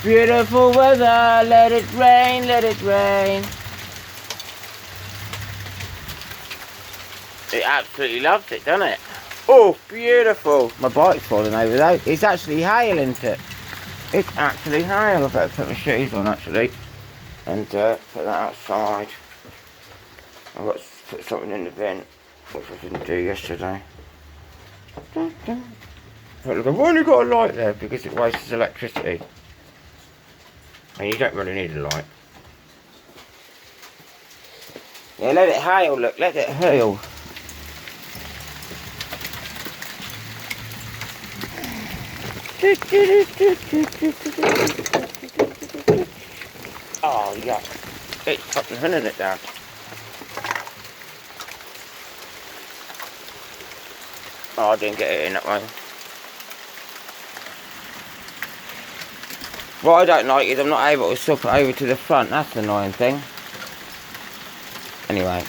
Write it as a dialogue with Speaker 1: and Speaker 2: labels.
Speaker 1: Beautiful weather, let it rain, let it rain. It absolutely loves it, doesn't it? Oh, beautiful. My bike's falling over though. It's actually hail, isn't it? It's actually hail. I better put my shoes on actually. And put that outside. I've got to put something in the bin, which I didn't do yesterday. But look, I've only got a light there because it wastes electricity. And you don't really need a light. Yeah, let it hail, look, let it hail. Oh, yeah. It's fucking hunting it down. Oh, I didn't get it in that way. What I don't like is I'm not able to swap it over to the front. That's the annoying thing. Anyway.